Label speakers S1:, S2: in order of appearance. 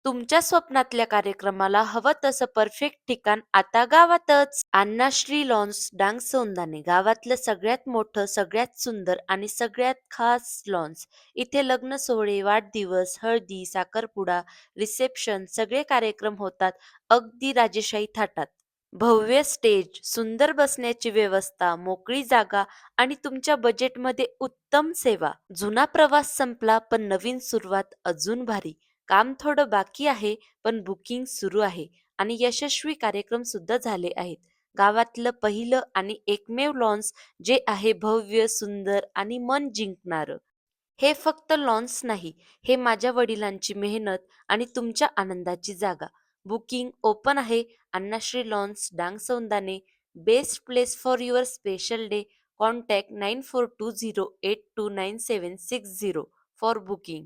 S1: तुमच्या स्वप्नातल्या कार्यक्रमाला हवं तसं परफेक्ट ठिकाण आता गावातच. अण्णाश्री लॉन्स डांगसौंदाने गावातलं सगळ्यात मोठं, सगळ्यात सुंदर आणि सगळ्यात खास लॉन्स. इथे लग्न सोहळे, वाढदिवस, हळदी, साखरपुडा, रिसेप्शन सगळे कार्यक्रम होतात अगदी राजेशाही थाटात. भव्य स्टेज, सुंदर बसण्याची व्यवस्था, मोकळी जागा आणि तुमच्या बजेटमध्ये उत्तम सेवा. जुना प्रवास संपला पण नवीन सुरुवात अजून भारी. काम थोडं बाकी आहे पण बुकिंग सुरू आहे आणि यशस्वी कार्यक्रम सुद्धा झाले आहेत. गावातलं पहिलं आणि एकमेव लॉन्स जे आहे भव्य, सुंदर आणि मन जिंकणारं. हे फक्त लॉन्स नाही, हे माझ्या वडिलांची मेहनत आणि तुमच्या आनंदाची जागा. बुकिंग ओपन आहे. Annashri lawns Dangsaundane. Best place for your special day. Contact 9420829760 for booking.